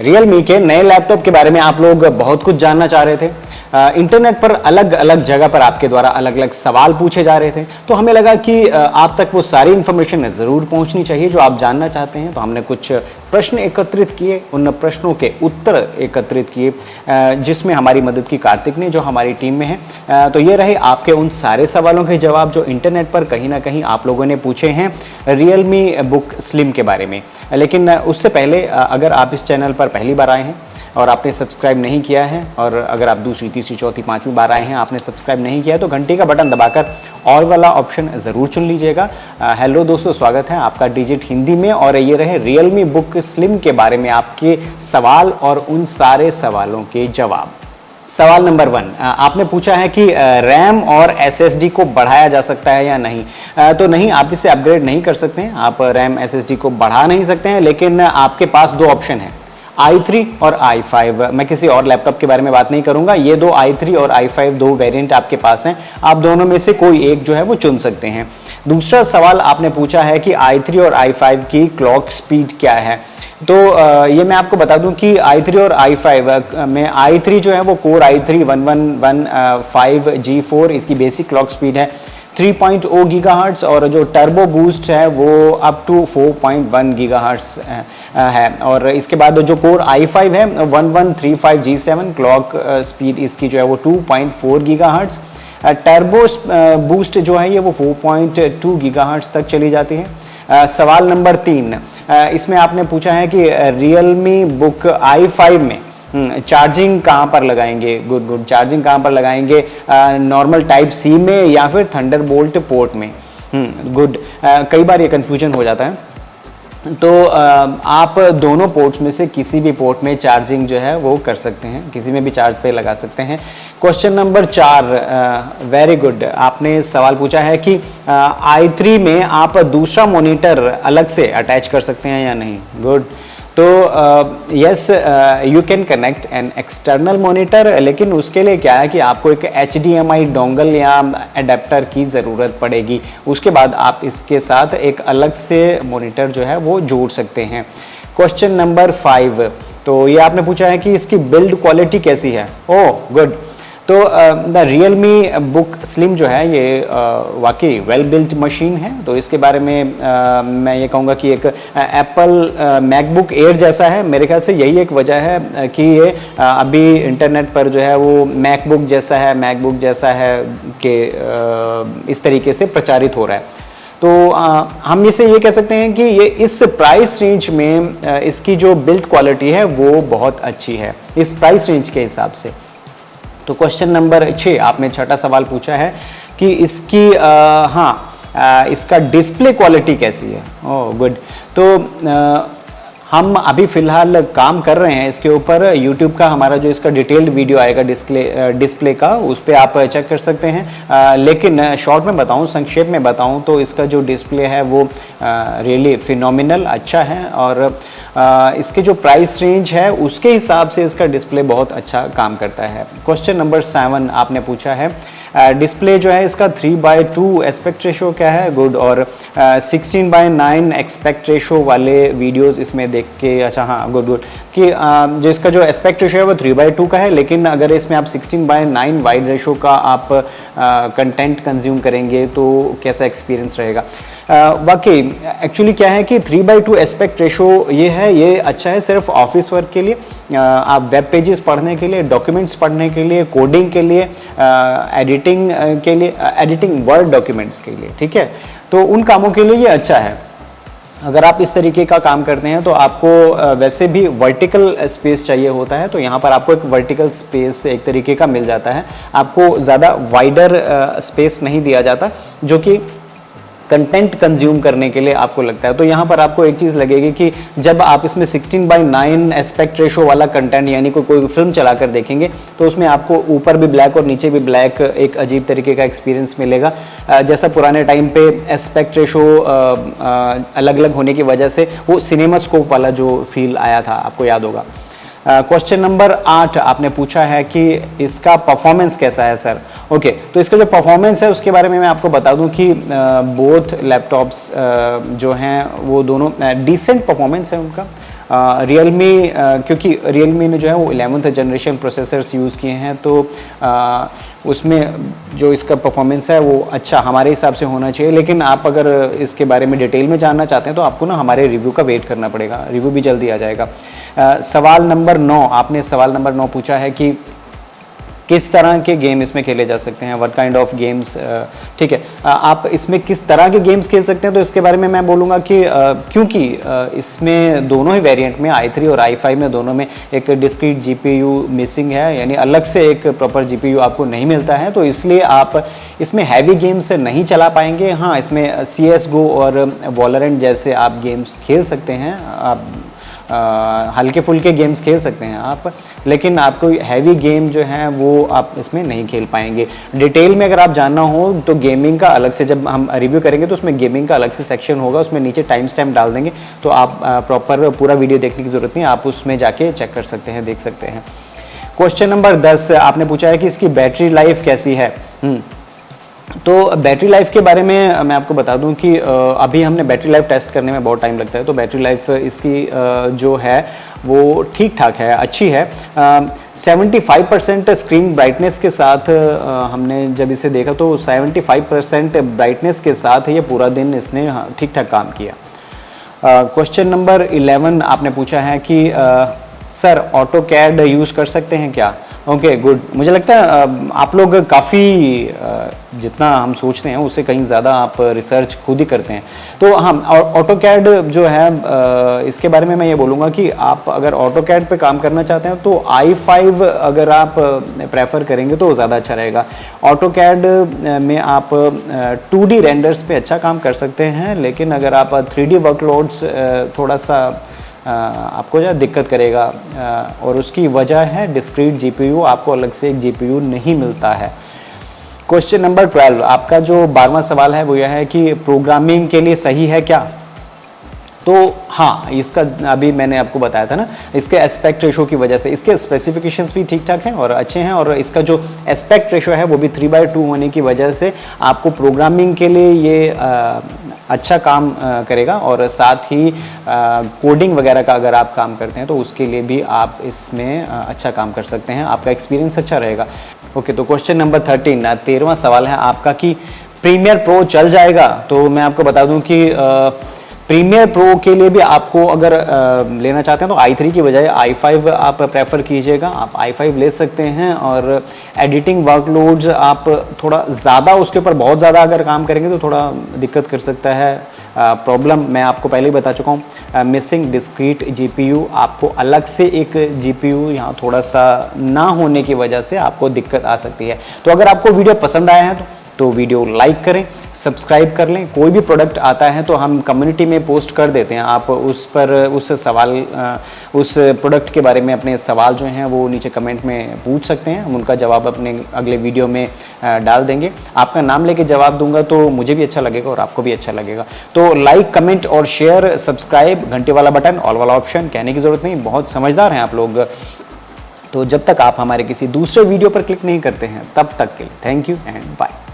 Realme के नए laptop के बारे में आप लोग बहुत कुछ जानना चाह रहे थे। इंटरनेट पर अलग अलग जगह पर आपके द्वारा अलग अलग सवाल पूछे जा रहे थे, तो हमें लगा कि आप तक वो सारी इंफॉर्मेशन ज़रूर पहुंचनी चाहिए जो आप जानना चाहते हैं। तो हमने कुछ प्रश्न एकत्रित किए, उन प्रश्नों के उत्तर एकत्रित किए, जिसमें हमारी मदद की कार्तिक ने, जो हमारी टीम में है। तो ये रहे आपके उन सारे सवालों के जवाब जो इंटरनेट पर कहीं ना कहीं आप लोगों ने पूछे हैं Realme बुक स्लिम के बारे में। लेकिन उससे पहले अगर आप इस चैनल पर पहली बार आए हैं और आपने सब्सक्राइब नहीं किया है, और अगर आप दूसरी, तीसरी, चौथी, पांचवी बार आए हैं, आपने सब्सक्राइब नहीं किया है, तो घंटी का बटन दबाकर ऑल वाला ऑप्शन ज़रूर चुन लीजिएगा। हेलो दोस्तों, स्वागत है आपका डिजिट हिंदी में। और ये रहे Realme बुक स्लिम के बारे में आपके सवाल और उन सारे सवालों के जवाब। सवाल नंबर 1, आपने पूछा है कि रैम और SSD को बढ़ाया जा सकता है या नहीं। तो नहीं, आप इसे अपग्रेड नहीं कर सकते हैं, आप रैम SSD को बढ़ा नहीं सकते हैं, लेकिन आपके पास दो ऑप्शन हैं, i3 और i5। मैं किसी और लैपटॉप के बारे में बात नहीं करूंगा, ये दो i3 और i5 दो वेरिएंट आपके पास हैं, आप दोनों में से कोई एक जो है वो चुन सकते हैं। दूसरा सवाल आपने पूछा है कि i3 और i5 की क्लॉक स्पीड क्या है। तो ये मैं आपको बता दूं कि i3 और i5 में i3 जो है वो कोर i3 1115G4, इसकी बेसिक क्लॉक स्पीड है 3.0 गीगाहर्ट्ज़, और जो टर्बो बूस्ट है वो अप टू 4.1 गीगाहर्ट्ज़ है। और इसके बाद जो कोर i5 है 1135G7, क्लॉक स्पीड इसकी जो है वो 2.4 गीगाहर्ट्ज़। टर्बो बूस्ट जो है ये वो 4.2 गीगाहर्ट्ज़ तक चली जाती है। सवाल नंबर 3, इसमें आपने पूछा है कि Realme बुक i5 में चार्जिंग कहाँ पर लगाएंगे। गुड, चार्जिंग कहाँ पर लगाएंगे, नॉर्मल टाइप सी में या फिर थंडरबोल्ट पोर्ट में। गुड, कई बार ये कन्फ्यूजन हो जाता है, तो आप दोनों पोर्ट्स में से किसी भी पोर्ट में चार्जिंग जो है वो कर सकते हैं, किसी में भी चार्ज पे लगा सकते हैं। क्वेश्चन नंबर 4, वेरी गुड, आपने सवाल पूछा है कि i3 में आप दूसरा मॉनिटर अलग से अटैच कर सकते हैं या नहीं। गुड, तो yes, you can connect an external monitor, लेकिन उसके लिए क्या है कि आपको एक HDMI डोंगल या अडेप्टर की ज़रूरत पड़ेगी। उसके बाद आप इसके साथ एक अलग से मॉनिटर जो है वो जोड़ सकते हैं। क्वेश्चन नंबर 5, तो ये आपने पूछा है कि इसकी बिल्ड क्वालिटी कैसी है। ओह गुड, तो द Realme बुक स्लिम जो है ये वाकई वेल बिल्ट मशीन है। तो इसके बारे में मैं ये कहूँगा कि एक एप्पल मैकबुक एयर जैसा है। मेरे ख्याल से यही एक वजह है कि ये अभी इंटरनेट पर जो है वो मैकबुक जैसा है कि इस तरीके से प्रचारित हो रहा है। तो हम इसे ये कह सकते हैं कि ये इस प्राइस रेंज में इसकी जो बिल्ड क्वालिटी है वो बहुत अच्छी है इस प्राइस रेंज के हिसाब से। तो क्वेश्चन नंबर 6, आपने छठा सवाल पूछा है कि इसकी इसका डिस्प्ले क्वालिटी कैसी है। ओह गुड, तो हम अभी फ़िलहाल काम कर रहे हैं इसके ऊपर। YouTube का हमारा जो इसका डिटेल्ड वीडियो आएगा डिस्प्ले का, उस पर आप चेक कर सकते हैं। लेकिन शॉर्ट में बताऊं, संक्षेप में बताऊं तो इसका जो डिस्प्ले है वो रियली फिनोमिनल अच्छा है, और इसके जो प्राइस रेंज है उसके हिसाब से इसका डिस्प्ले बहुत अच्छा काम करता है। क्वेश्चन नंबर 7, आपने पूछा है डिस्प्ले जो है इसका 3:2 एस्पेक्ट रेशो क्या है। गुड, और 16:9 एस्पेक्ट रेशो वाले वीडियोस इसमें देख के, अच्छा हाँ गुड कि जो इसका जो एस्पेक्ट रेशो है वो 3:2 का है, लेकिन अगर इसमें आप 16:9 वाइड रेशो का आप कंटेंट कंज्यूम करेंगे तो कैसा एक्सपीरियंस रहेगा। वाकई एक्चुअली क्या है कि 3:2 एस्पेक्ट रेशो ये अच्छा है सिर्फ ऑफिस वर्क के लिए, आप वेब पेजेस पढ़ने के लिए, डॉक्यूमेंट्स पढ़ने के लिए, कोडिंग के लिए, एडिटिंग वर्ड डॉक्यूमेंट्स के लिए, ठीक है, तो उन कामों के लिए ये अच्छा है। अगर आप इस तरीके का काम करते हैं तो आपको वैसे भी वर्टिकल स्पेस चाहिए होता है, तो यहाँ पर आपको एक वर्टिकल स्पेस एक तरीके का मिल जाता है, आपको ज़्यादा वाइडर स्पेस नहीं दिया जाता जो कि कंटेंट कंज्यूम करने के लिए आपको लगता है। तो यहाँ पर आपको एक चीज़ लगेगी कि जब आप इसमें 16:9 एस्पेक्ट रेशो वाला कंटेंट यानी कोई फिल्म चलाकर देखेंगे तो उसमें आपको ऊपर भी ब्लैक और नीचे भी ब्लैक एक अजीब तरीके का एक्सपीरियंस मिलेगा, जैसा पुराने टाइम पे एस्पेक्ट रेशो अलग अलग होने की वजह से वो सिनेमास्कोप वाला जो फील आया था, आपको याद होगा। क्वेश्चन नंबर 8 आपने पूछा है कि इसका परफॉर्मेंस कैसा है सर। ओके, तो इसका जो परफॉर्मेंस है उसके बारे में मैं आपको बता दूं कि बोथ लैपटॉप्स जो हैं वो दोनों डिसेंट परफॉर्मेंस है उनका। रियलमी क्योंकि रियलमी ने जो है वो 11th जनरेशन प्रोसेसर्स यूज़ किए हैं, तो उसमें जो इसका परफॉर्मेंस है वो अच्छा हमारे हिसाब से होना चाहिए। लेकिन आप अगर इसके बारे में डिटेल में जानना चाहते हैं तो आपको ना हमारे रिव्यू का वेट करना पड़ेगा, रिव्यू भी जल्दी आ जाएगा। सवाल नंबर 9, आपने सवाल नंबर 9 पूछा है कि किस तरह के गेम इसमें खेले जा सकते हैं, व्हाट काइंड ऑफ गेम्स। ठीक है, आप इसमें किस तरह के गेम्स खेल सकते हैं, तो इसके बारे में मैं बोलूँगा कि क्योंकि इसमें दोनों ही वेरिएंट में i3 और i5 में दोनों में एक डिस्क्रीट GPU मिसिंग है, यानी अलग से एक प्रॉपर GPU आपको नहीं मिलता है, तो इसलिए आप इसमें हैवी गेम्स नहीं चला पाएंगे। हाँ, इसमें CSGO और वॉलोरेंट जैसे आप गेम्स खेल सकते हैं, आप हल्के फुल्के गेम्स खेल सकते हैं आप, लेकिन आपको हैवी गेम जो है वो आप इसमें नहीं खेल पाएंगे। डिटेल में अगर आप जानना हो तो गेमिंग का अलग से, जब हम रिव्यू करेंगे तो उसमें गेमिंग का अलग से सेक्शन होगा, उसमें नीचे टाइम स्टैम्प डाल देंगे, तो आप प्रॉपर पूरा वीडियो देखने की ज़रूरत नहीं, आप उसमें जाके चेक कर सकते हैं, देख सकते हैं। क्वेश्चन नंबर 10 आपने पूछा है कि इसकी बैटरी लाइफ कैसी है। तो बैटरी लाइफ के बारे में मैं आपको बता दूं कि अभी हमने बैटरी लाइफ टेस्ट करने में बहुत टाइम लगता है, तो बैटरी लाइफ इसकी जो है वो ठीक ठाक है, अच्छी है। 75% स्क्रीन ब्राइटनेस के साथ हमने जब इसे देखा तो 75% ब्राइटनेस के साथ ये पूरा दिन इसने ठीक ठाक काम किया। क्वेश्चन नंबर 11 आपने पूछा है कि सर ऑटोकैड यूज़ कर सकते हैं क्या। ओके गुड, मुझे लगता है आप लोग काफ़ी जितना हम सोचते हैं उससे कहीं ज़्यादा आप रिसर्च खुद ही करते हैं। तो हाँ, ऑटोकैड जो है इसके बारे में मैं ये बोलूँगा कि आप अगर ऑटोकैड पे काम करना चाहते हैं तो i5 अगर आप प्रेफर करेंगे तो ज़्यादा अच्छा रहेगा। ऑटोकैड में आप 2D रेंडर्स पे अच्छा काम कर सकते हैं, लेकिन अगर आप 3D वर्कलोड्स थोड़ा सा आपको जो दिक्कत करेगा, और उसकी वजह है डिस्क्रीट GPU, आपको अलग से एक GPU नहीं मिलता है। क्वेश्चन नंबर 12 आपका जो 12वां सवाल है वो यह है कि प्रोग्रामिंग के लिए सही है क्या। तो हाँ, इसका अभी मैंने आपको बताया था ना, इसके एस्पेक्ट रेशो की वजह से इसके स्पेसिफिकेशंस भी ठीक ठाक हैं और अच्छे हैं, और इसका जो एस्पेक्ट रेशो है वो भी 3/2 होने की वजह से आपको प्रोग्रामिंग के लिए ये अच्छा काम करेगा, और साथ ही कोडिंग वगैरह का अगर आप काम करते हैं तो उसके लिए भी आप इसमें अच्छा काम कर सकते हैं, आपका एक्सपीरियंस अच्छा रहेगा। ओके, तो क्वेश्चन नंबर 13वां सवाल है आपका कि प्रीमियर प्रो चल जाएगा। तो मैं आपको बता दूं कि प्रीमियर प्रो के लिए भी आपको अगर लेना चाहते हैं तो i3 की बजाय i5 आप प्रेफर कीजिएगा, आप i5 ले सकते हैं, और एडिटिंग वर्कलोड्स आप थोड़ा ज़्यादा उसके ऊपर बहुत ज़्यादा अगर काम करेंगे तो थोड़ा दिक्कत कर सकता है। प्रॉब्लम मैं आपको पहले ही बता चुका हूँ, मिसिंग डिस्क्रीट GPU, आपको अलग से एक GPU यहाँ थोड़ा सा ना होने की वजह से आपको दिक्कत आ सकती है। तो अगर आपको वीडियो पसंद आया है तो वीडियो लाइक करें, सब्सक्राइब कर लें। कोई भी प्रोडक्ट आता है तो हम कम्युनिटी में पोस्ट कर देते हैं, आप उस पर उस प्रोडक्ट के बारे में अपने सवाल जो हैं वो नीचे कमेंट में पूछ सकते हैं, हम उनका जवाब अपने अगले वीडियो में डाल देंगे। आपका नाम लेके जवाब दूंगा तो मुझे भी अच्छा लगेगा और आपको भी अच्छा लगेगा। तो लाइक, कमेंट और शेयर, सब्सक्राइब, घंटे वाला बटन, ऑल वाला ऑप्शन, कहने की ज़रूरत नहीं, बहुत समझदार हैं आप लोग। तो जब तक आप हमारे किसी दूसरे वीडियो पर क्लिक नहीं करते हैं तब तक के लिए थैंक यू एंड बाय।